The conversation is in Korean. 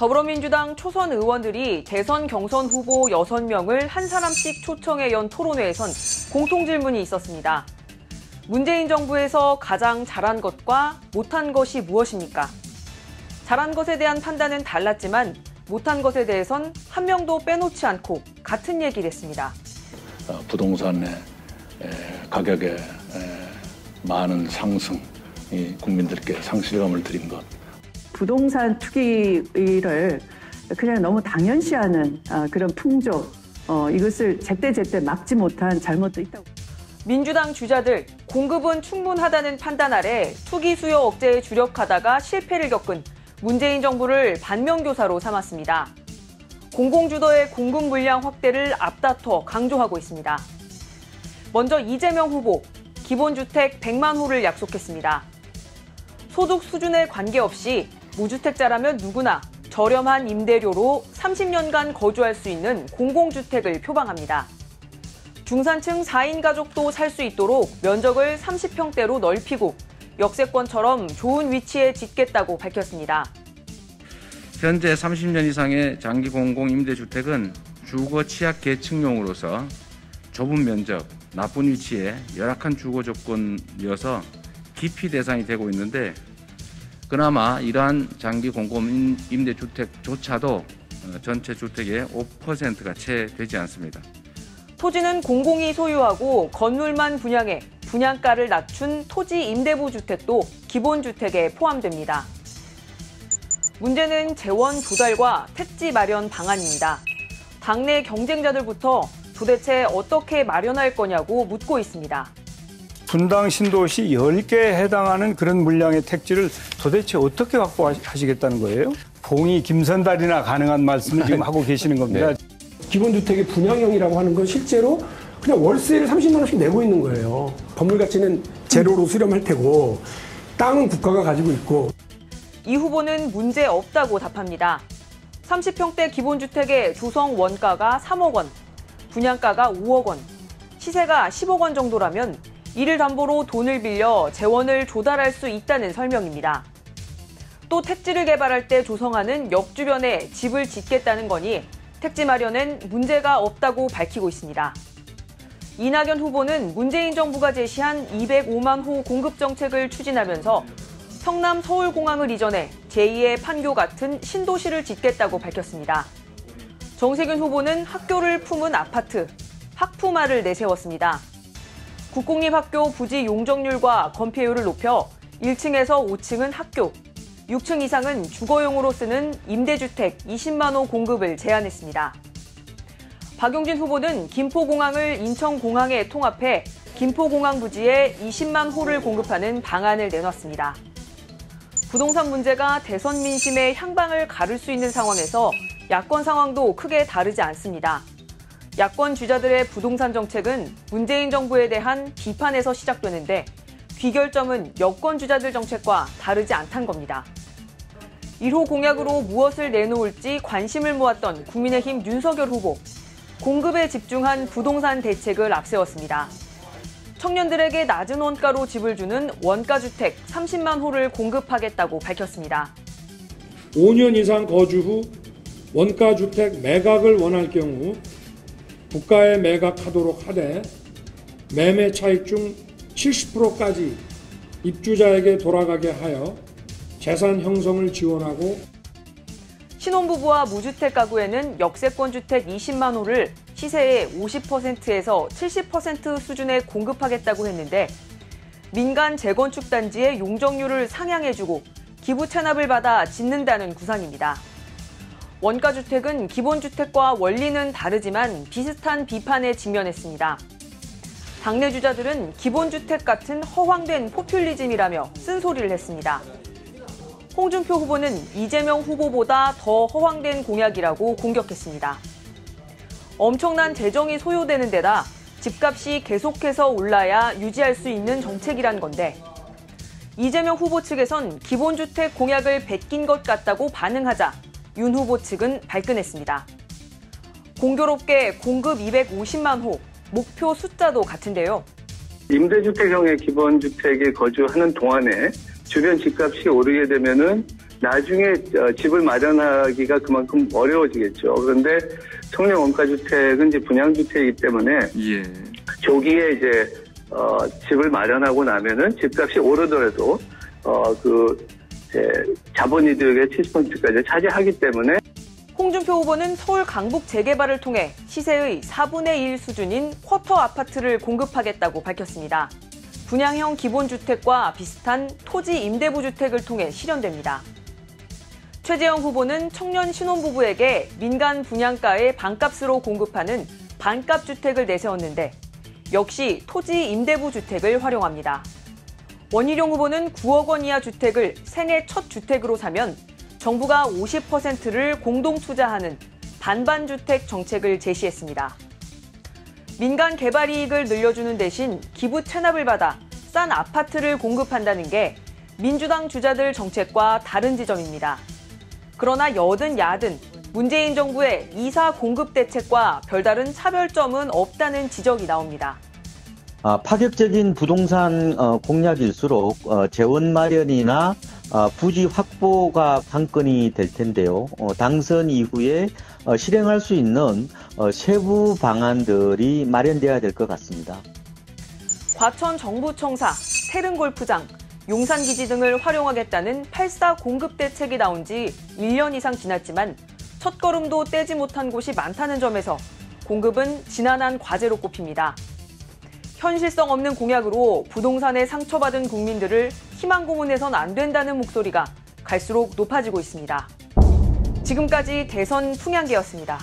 더불어민주당 초선 의원들이 대선 경선 후보 6명을 한 사람씩 초청해 연 토론회에선 공통 질문이 있었습니다. 문재인 정부에서 가장 잘한 것과 못한 것이 무엇입니까? 잘한 것에 대한 판단은 달랐지만 못한 것에 대해선 한 명도 빼놓지 않고 같은 얘기를 했습니다. 부동산의 가격의 많은 상승이 국민들께 상실감을 드린 것. 부동산 투기를 그냥 너무 당연시하는 그런 풍조, 이것을 제때제때 막지 못한 잘못도 있다고. 민주당 주자들, 공급은 충분하다는 판단 아래 투기 수요 억제에 주력하다가 실패를 겪은 문재인 정부를 반면교사로 삼았습니다. 공공주도의 공급 물량 확대를 앞다퉈 강조하고 있습니다. 먼저 이재명 후보, 기본주택 100만 호를 약속했습니다. 소득 수준에 관계없이 무주택자라면 누구나 저렴한 임대료로 30년간 거주할 수 있는 공공주택을 표방합니다. 중산층 4인 가족도 살 수 있도록 면적을 30평대로 넓히고 역세권처럼 좋은 위치에 짓겠다고 밝혔습니다. 현재 30년 이상의 장기 공공임대주택은 주거 취약 계층용으로서 좁은 면적, 나쁜 위치에 열악한 주거 조건이어서 기피 대상이 되고 있는데 그나마 이러한 장기 공공임대주택조차도 전체 주택의 5%가 채 되지 않습니다. 토지는 공공이 소유하고 건물만 분양해 분양가를 낮춘 토지 임대부 주택도 기본주택에 포함됩니다. 문제는 재원 조달과 택지 마련 방안입니다. 당내 경쟁자들부터 도대체 어떻게 마련할 거냐고 묻고 있습니다. 분당 신도시 10개에 해당하는 그런 물량의 택지를 도대체 어떻게 확보하시겠다는 거예요? 봉이 김선달이나 가능한 말씀을 지금 하고 계시는 겁니다. 네. 기본주택의 분양형이라고 하는 건 실제로 그냥 월세를 30만 원씩 내고 있는 거예요. 건물 가치는 제로로 수렴할 테고 땅은 국가가 가지고 있고. 이 후보는 문제 없다고 답합니다. 30평대 기본주택의 조성 원가가 3억 원, 분양가가 5억 원, 시세가 10억 원 정도라면 이를 담보로 돈을 빌려 재원을 조달할 수 있다는 설명입니다. 또 택지를 개발할 때 조성하는 역 주변에 집을 짓겠다는 거니 택지 마련엔 문제가 없다고 밝히고 있습니다. 이낙연 후보는 문재인 정부가 제시한 205만 호 공급 정책을 추진하면서 성남 서울공항을 이전해 제2의 판교 같은 신도시를 짓겠다고 밝혔습니다. 정세균 후보는 학교를 품은 아파트, 학푸마를 내세웠습니다. 국공립학교 부지 용적률과 건폐율을 높여 1층에서 5층은 학교, 6층 이상은 주거용으로 쓰는 임대주택 20만 호 공급을 제안했습니다. 박용진 후보는 김포공항을 인천공항에 통합해 김포공항 부지에 20만 호를 공급하는 방안을 내놨습니다. 부동산 문제가 대선 민심의 향방을 가를 수 있는 상황에서 야권 상황도 크게 다르지 않습니다. 야권 주자들의 부동산 정책은 문재인 정부에 대한 비판에서 시작되는데 귀결점은 여권 주자들 정책과 다르지 않다는 겁니다. 1호 공약으로 무엇을 내놓을지 관심을 모았던 국민의힘 윤석열 후보, 공급에 집중한 부동산 대책을 앞세웠습니다. 청년들에게 낮은 원가로 집을 주는 원가주택 30만 호를 공급하겠다고 밝혔습니다. 5년 이상 거주 후 원가주택 매각을 원할 경우 국가에 매각하도록 하되 매매 차익 중 70%까지 입주자에게 돌아가게 하여 재산 형성을 지원하고 신혼부부와 무주택 가구에는 역세권 주택 20만 호를 시세의 50%에서 70% 수준에 공급하겠다고 했는데 민간 재건축 단지의 용적률을 상향해주고 기부 체납을 받아 짓는다는 구상입니다. 원가주택은 기본주택과 원리는 다르지만 비슷한 비판에 직면했습니다. 당내 주자들은 기본주택 같은 허황된 포퓰리즘이라며 쓴소리를 했습니다. 홍준표 후보는 이재명 후보보다 더 허황된 공약이라고 공격했습니다. 엄청난 재정이 소요되는 데다 집값이 계속해서 올라야 유지할 수 있는 정책이란 건데 이재명 후보 측에선 기본주택 공약을 베낀 것 같다고 반응하자 윤 후보 측은 발끈했습니다. 공교롭게 공급 250만 호, 목표 숫자도 같은데요. 임대주택형의 기본주택에 거주하는 동안에 주변 집값이 오르게 되면은 나중에 집을 마련하기가 그만큼 어려워지겠죠. 그런데 청년 원가주택은 이제 분양주택이기 때문에 예. 조기에 이제 집을 마련하고 나면은 집값이 오르더라도 자본이득의 70%까지 차지하기 때문에. 홍준표 후보는 서울 강북 재개발을 통해 시세의 4분의 1 수준인 쿼터 아파트를 공급하겠다고 밝혔습니다. 분양형 기본주택과 비슷한 토지 임대부 주택을 통해 실현됩니다. 최재형 후보는 청년 신혼부부에게 민간 분양가의 반값으로 공급하는 반값주택을 내세웠는데 역시 토지 임대부 주택을 활용합니다. 원희룡 후보는 9억 원 이하 주택을 생애 첫 주택으로 사면 정부가 50%를 공동 투자하는 반반주택 정책을 제시했습니다. 민간 개발 이익을 늘려주는 대신 기부 체납을 받아 싼 아파트를 공급한다는 게 민주당 주자들 정책과 다른 지점입니다. 그러나 여든 야든 문재인 정부의 이사 공급 대책과 별다른 차별점은 없다는 지적이 나옵니다. 파격적인 부동산 공약일수록 재원 마련이나 부지 확보가 관건이 될 텐데요. 당선 이후에 실행할 수 있는 세부 방안들이 마련돼야 될 것 같습니다. 과천 정부청사, 태릉골프장, 용산기지 등을 활용하겠다는 8.4 공급 대책이 나온 지 1년 이상 지났지만 첫걸음도 떼지 못한 곳이 많다는 점에서 공급은 지난한 과제로 꼽힙니다. 현실성 없는 공약으로 부동산에 상처받은 국민들을 희망 고문해선 안 된다는 목소리가 갈수록 높아지고 있습니다. 지금까지 대선 풍향계였습니다.